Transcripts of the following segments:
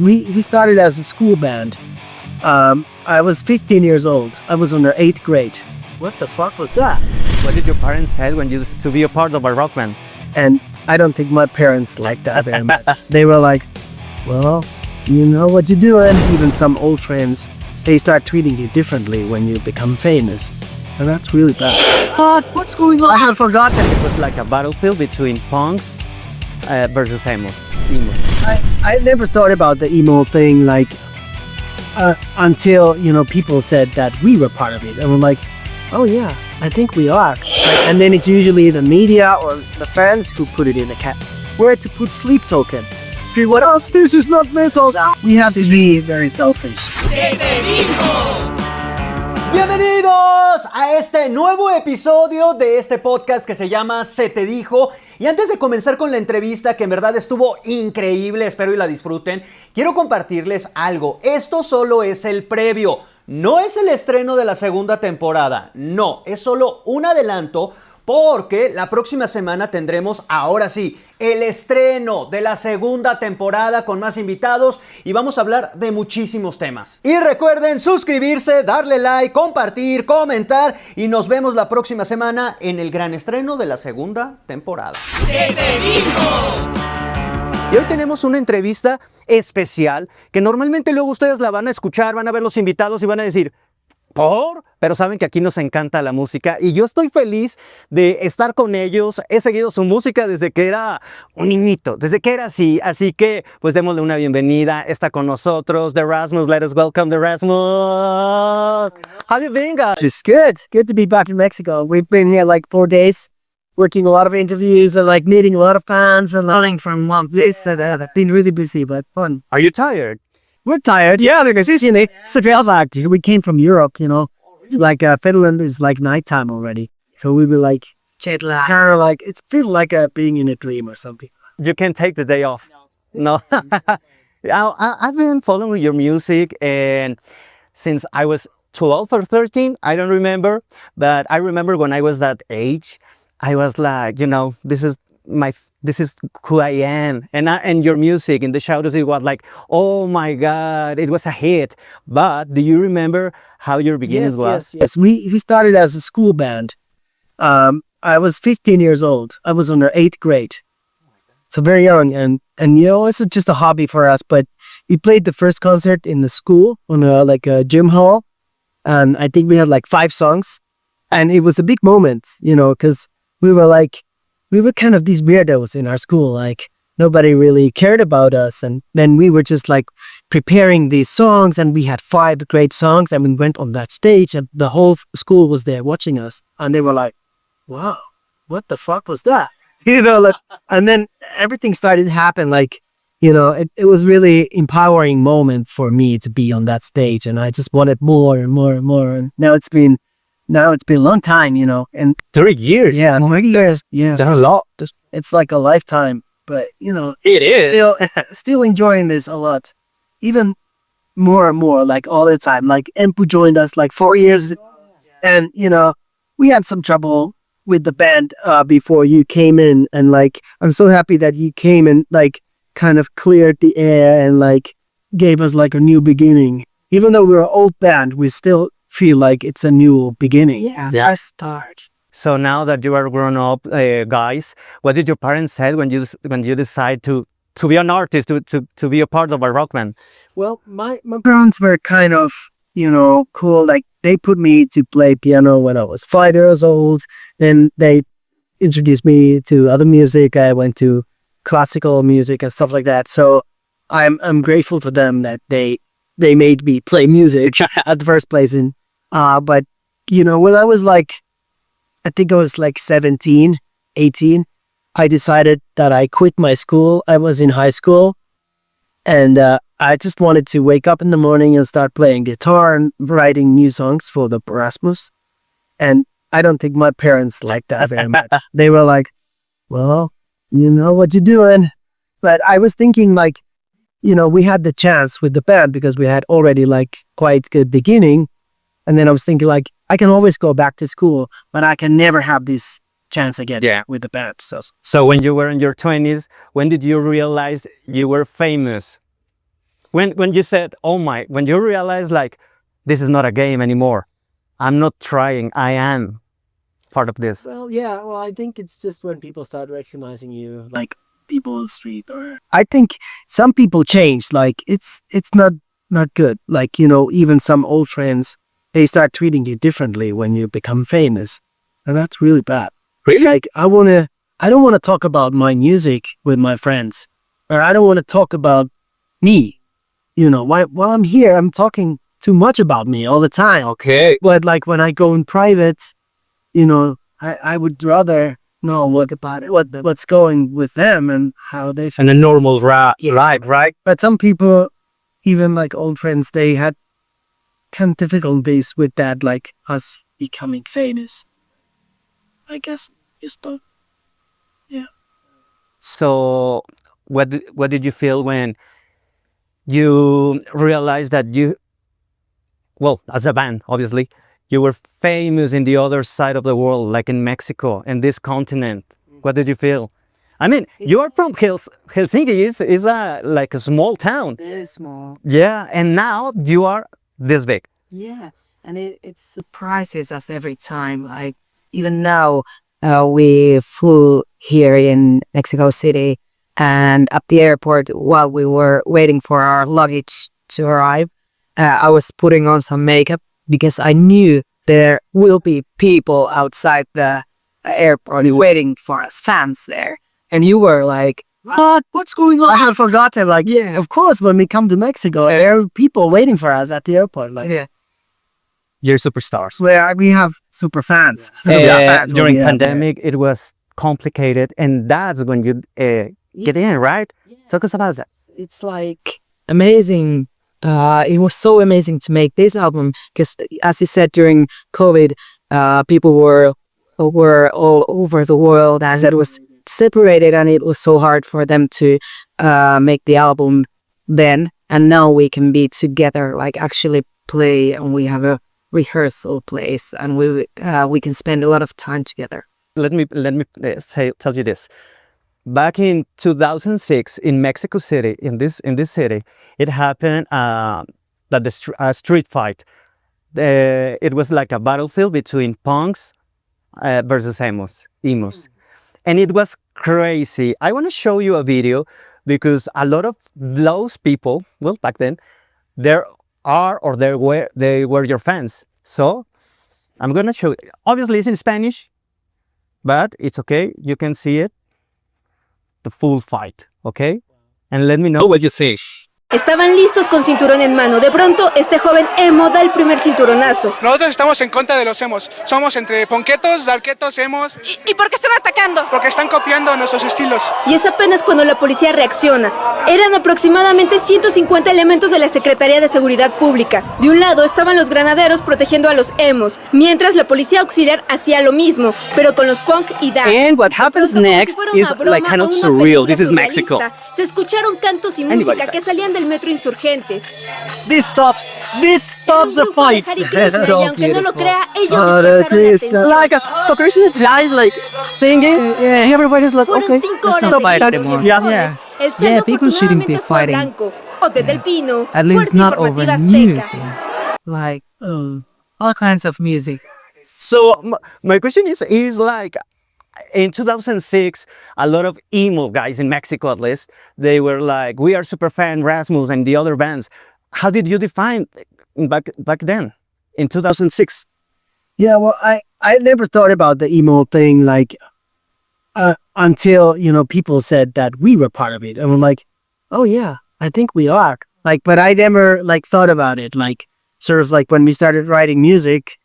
We started as a school band. I was 15 years old. I was in the 8th grade. What the fuck was that? What did your parents say when you used to be a part of a rock band? And I don't think my parents liked that very much. They were like, well, you know what you're doing. Even some old friends, they start treating you differently when you become famous. And that's really bad. God, what's going on? I had forgotten. It was like a battlefield between punks versus emos. I never thought about the emo thing until, people said that we were part of it. And we're like, oh yeah, I think we are. And then it's usually the media or the fans who put it in the cat. Where to put sleep token. What else? This is not metal. We have to be very selfish. Bienvenidos a este nuevo episodio de este podcast que se llama Se Te Dijo. Y antes de comenzar con la entrevista, que en verdad estuvo increíble, espero y la disfruten, quiero compartirles algo. Esto solo es el previo, no es el estreno de la segunda temporada, no, es solo un adelanto. Porque la próxima semana tendremos, ahora sí, el estreno de la segunda temporada con más invitados y vamos a hablar de muchísimos temas. Y recuerden suscribirse, darle like, compartir, comentar y nos vemos la próxima semana en el gran estreno de la segunda temporada. ¡Se te dijo! Y hoy tenemos una entrevista especial que normalmente luego ustedes la van a escuchar, van a ver los invitados y van a decir... ¿Por? Pero saben que aquí nos encanta la música y yo estoy feliz de estar con ellos. He seguido su música desde que era un niñito, desde que era así. Así que, pues démosle una bienvenida. Está con nosotros, the Rasmus. Let us welcome the Rasmus. How have you been, guys? It's good. Good to be back in Mexico. We've been here 4 days, working a lot of interviews and meeting a lot of fans and learning from this and that. I've been really busy, but fun. Are you tired? We're tired, yeah, because we came from Europe, It's Finland is nighttime already. So we were jet lag. Kind of it feels like being in a dream or something. You can take the day off. No. I've been following your music and since I was 12 or 13, I don't remember, but I remember when I was that age, I was this is who I am. And your music in the shadows, it was oh my God, it was a hit. But do you remember how your beginnings was? Yes. We started as a school band. I was 15 years old. I was in the 8th grade. So very young. And it's just a hobby for us. But we played the first concert in the school on a gym hall. And I think we had 5 songs. And it was a big moment, because we were kind of these weirdos in our school. Nobody really cared about us. And then we were just preparing these songs and we had 5 great songs and we went on that stage and the whole school was there watching us. And they were like, wow, what the fuck was that? And then everything started to happen. It was really empowering moment for me to be on that stage. And I just wanted more and more and more. And now it's been a long time, and 3 years. Yeah, 3 years. Yeah, that's a lot. It's like a lifetime, but it is. Still enjoying this a lot, even more and more, all the time. Empu joined us 4 years, and we had some trouble with the band before you came in, and I'm so happy that you came and kind of cleared the air and gave us a new beginning. Even though we're an old band, we still feel like it's a new beginning. Yeah. Start. So now that you are grown up, guys, what did your parents say when you decide to be an artist, to be a part of a rock band? Well, my parents were kind of, cool. They put me to play piano when I was 5 years old. Then they introduced me to other music. I went to classical music and stuff like that. So I'm grateful for them that they made me play music at the first place. But when I was I think I was 17, 18, I decided that I quit my school. I was in high school and I just wanted to wake up in the morning and start playing guitar and writing new songs for the Rasmus. And I don't think my parents liked that very much. They were like, well, you know what you're doing. But I was thinking we had the chance with the band because we had already quite good beginning. And then I was thinking I can always go back to school, but I can never have this chance again with the band. So when you were in your 20s, when did you realize you were famous? when you said, oh my, when you realize like, this is not a game anymore. I'm not trying, I am part of this. Well, yeah. Well, I think it's just when people start recognizing you, like people on the street, or I think some people change. Like it's not good. Like, you know, even some old friends, they start treating you differently when you become famous, and that's really bad. Really? Like I don't want to talk about my music with my friends, or I don't want to talk about me. You know, while I'm here, I'm talking too much about me all the time. Okay. But like when I go in private, you know, I would rather know what's going with them and how they feel. And a normal life, right? But some people, even like old friends, they had kind of difficulties with that, like us becoming famous. I guess just don't. Yeah. So what did you feel when you realized that you, well, as a band, obviously, you were famous in the other side of the world, like in Mexico, in this continent? What did you feel? I mean, you are from Helsinki, is like a small town. Very small. Yeah, and now you are this big. Yeah, and it surprises us every time. Like even now, we flew here in Mexico City, and at the airport, while we were waiting for our luggage to arrive, I was putting on some makeup because I knew there will be people outside the airport waiting for us, fans there. And you were like, What's going on? I have forgotten. Like, yeah, of course, when we come to Mexico, there are people waiting for us at the airport. Like, yeah. You're superstars. where we have super fans. During pandemic, it was complicated, and that's when you get in, right? Talk us about that. It's like amazing. It was so amazing to make this album because, as you said, during COVID, people were all over the world, and it was separated, and it was so hard for them to make the album then. And now we can be together, like actually play, and we have a rehearsal place, and we can spend a lot of time together. Let me tell you this. Back in 2006 in Mexico City, in this city, it happened that the street fight. It was like a battlefield between punks versus emos, and it was crazy. I want to show you a video because a lot of those people, well, back then, they were your fans. So I'm gonna show. Obviously, it's in Spanish, but it's okay. You can see it. The full fight, okay? And let me know what you think. Estaban listos con cinturón en mano. De pronto, este joven emo da el primer cinturonazo. Nosotros estamos en contra de los emos. Somos entre ponquetos, darquetos, emos. ¿Y por qué están atacando? Porque están copiando nuestros estilos. Y es apenas cuando la policía reacciona. Eran aproximadamente 150 elementos de la Secretaría de Seguridad Pública. De un lado estaban los granaderos protegiendo a los emos, mientras la policía auxiliar hacía lo mismo, pero con los punk y dark. And what happens next is like kind of surreal. This is Mexico. Se escucharon cantos y música que salían del metro Insurgentes. This stops the fight. Y aunque no lo crea, ellos Hare Krishna. Like so Krishna guys like singing. Yeah, everybody's like, Fueron okay, 5 let's horas stop de it gritos y anymore. Yeah. empujones. El cielo Yeah, people shouldn't be afortunadamente fue fighting. blanco. Hotel del Pino, At least Fuerza not over Informativa music. Azteca. Like all kinds of music. So my question is like, in 2006, a lot of emo guys in Mexico, at least, they were like, we are super fan Rasmus and the other bands. How did you define back then in 2006? Yeah, well, I never thought about the emo thing, like, until, you know, people said that we were part of it. And I'm like, oh yeah, I think we are. Like, but I never, like, thought about it. Like, sort of like when we started writing music,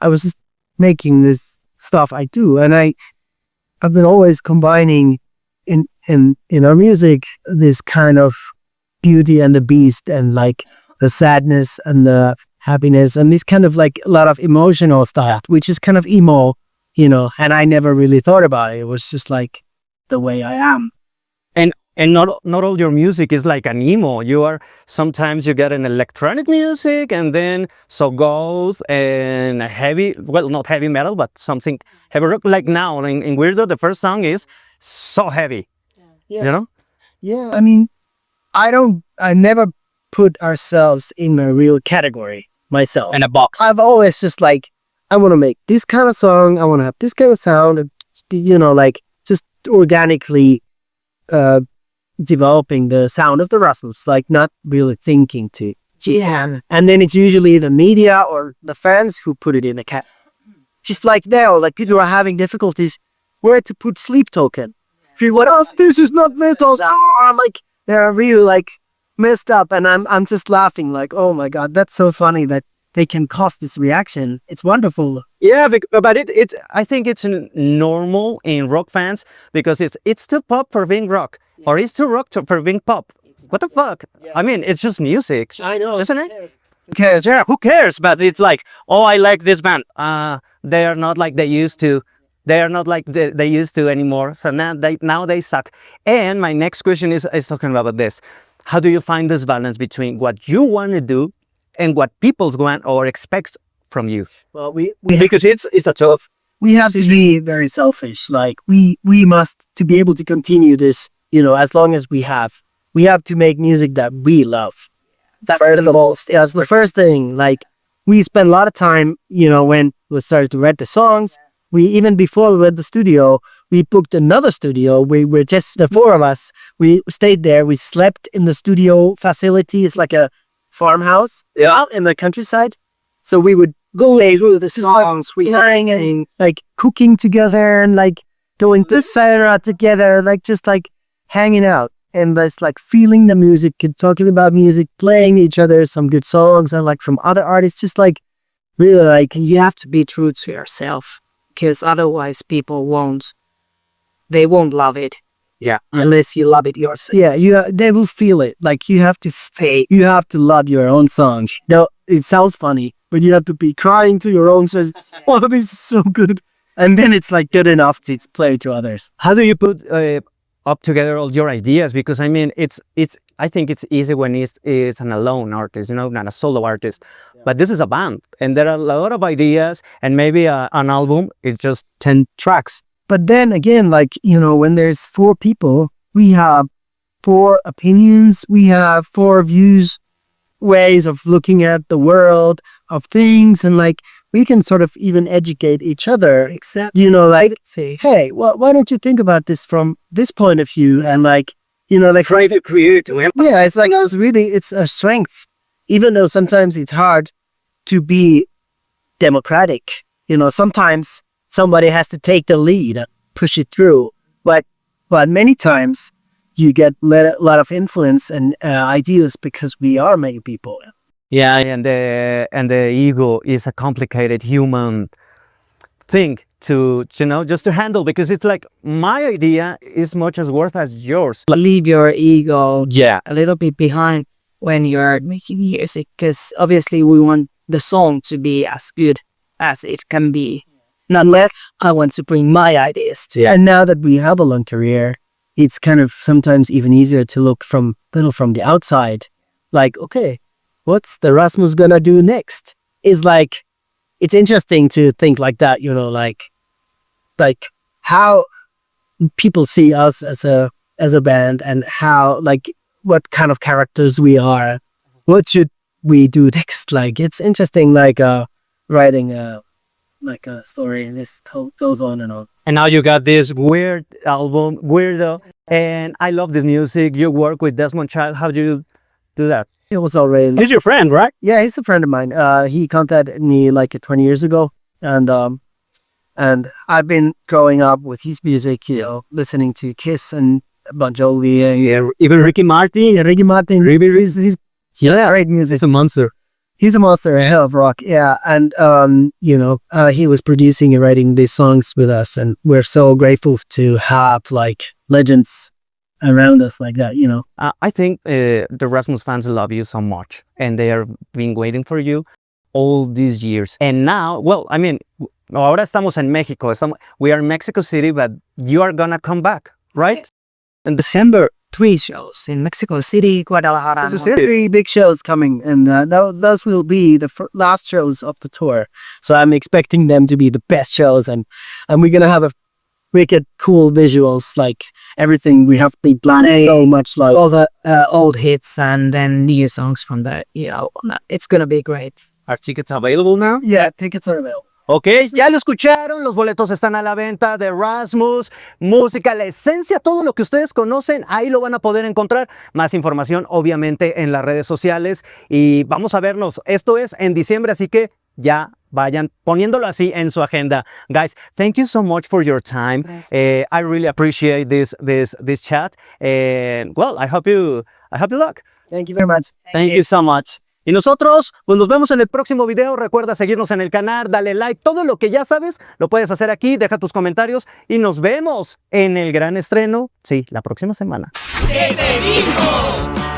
I was just making this stuff I do. And I've been always combining in our music this kind of beauty and the beast, and like the sadness and the happiness, and this kind of like a lot of emotional stuff, which is kind of emo, you know. And I never really thought about it. It was just like the way I am. And not all your music is like an emo. Sometimes you get an electronic music, and then so goes and heavy, well, not heavy metal, but something heavy rock. Like now in Weirdo, the first song is so heavy, Yeah. you know? Yeah, I mean, I never put ourselves in a real category myself. In a box. I've always just like, I want to make this kind of song. I want to have this kind of sound. And, like just organically developing the sound of the Rasmus, like not really thinking to. Yeah. And then it's usually the media or the fans who put it in the cat. Just like now, like people are having difficulties where to put sleep token. What else? This is not this. I'm like, they're really like messed up, and I'm just laughing like, oh my god, that's so funny that they can cause this reaction. It's wonderful. Yeah, but I think it's normal in rock fans because it's too pop for being rock, or it's too rock for being pop. What the fuck? I mean, it's just music. I know, isn't it? Who cares? Yeah, who cares? But it's like, oh, I like this band. They are not like they used to. They are not like they used to anymore. So now they suck. And my next question is talking about this. How do you find this balance between what you want to do and what people want or expect from you? Well, we Because it's a tough. we have to be very selfish. Like we must, to be able to continue this, as long as we have to make music that we love. That's First of all, that's the first thing. Like we spent a lot of time, when we started to write the songs. Even before we went to the studio, we booked another studio. We were just the four of us. We stayed there. We slept in the studio facility. It's like a farmhouse out in the countryside. So we would go through the songs. We hang and like cooking together and like going to Sarah together, like just like hanging out and just like feeling the music and talking about music, playing each other some good songs and like from other artists, just like really like You have to be true to yourself, because otherwise people won't love it. Yeah. Unless you love it yourself. yeah, they will feel it. Like you have to stay, you have to love your own song. Now it sounds funny, but you have to be crying to your own says, oh, this is so good. And then it's like good enough to play to others. How do you put up together all your ideas? Because I mean, I think it's easy when it's an alone artist, not a solo artist. Yeah. But this is a band, and there are a lot of ideas, and maybe an album, it's just 10 tracks. But then again, like, when there's 4 people, we have 4 opinions, we have 4 views, ways of looking at the world, of things, and like, we can sort of even educate each other. Exactly. Like, hey, why don't you think about this from this point of view? And like, like Try to create. yeah, it's like, it's a strength, even though sometimes it's hard to be democratic. Sometimes somebody has to take the lead and push it through. But many times you get a lot of influence and ideas because we are many people. Yeah, and the ego is a complicated human thing to just to handle, because it's like my idea is much as worth as yours. Leave your ego Yeah. a little bit behind when you're making music, because obviously we want the song to be as good as it can be. Not like I want to bring my ideas to. And now that we have a long career, it's kind of sometimes even easier to look from the outside. Like, okay, what's the Rasmus gonna do next? Is like, it's interesting to think like that, like how people see us as a band, and how, like, what kind of characters we are. What should we do next? Like, it's interesting, like writing a story, and this goes on and on. And now you got this weird album, Weirdo, and I love this music. You work with Desmond Child. How do you do that? It was already. He's your friend, right? Yeah, he's a friend of mine. He contacted me like 20 years ago, and I've been growing up with his music, listening to Kiss and Bon Jovi, Yeah, even Ricky Martin. Ricky Martin. He's great music. He's a monster. He's a monster, a hell of rock. Yeah, and he was producing and writing these songs with us, and we're so grateful to have like legends around us like that. I think the Rasmus fans love you so much, and they have been waiting for you all these years. And now, well, I mean, ahora estamos en México. We are in Mexico City, but you are gonna come back, right? Yes. In December. 3 shows in Mexico City, Guadalajara. Mexico and City. 3 big shows coming, and those will be the last shows of the tour. So I'm expecting them to be the best shows, and we're gonna have a wicked cool visuals. Like, everything. We have been planning so much, like all the old hits and then new songs from the, it's gonna be great. Are tickets available now? yeah, tickets are available. Ok, ya lo escucharon, los boletos están a la venta de Rasmus, música, la esencia, todo lo que ustedes conocen, ahí lo van a poder encontrar. Más información, obviamente, en las redes sociales. Y vamos a vernos, esto es en diciembre, así que ya vayan poniéndolo así en su agenda. Guys, thank you so much for your time. I really appreciate this chat. And well, I hope you luck. Thank you very much. Thank you so much. Y nosotros, pues nos vemos en el próximo video. Recuerda seguirnos en el canal, dale like, todo lo que ya sabes, lo puedes hacer aquí, deja tus comentarios y nos vemos en el gran estreno, sí, la próxima semana. ¡Se te dijo!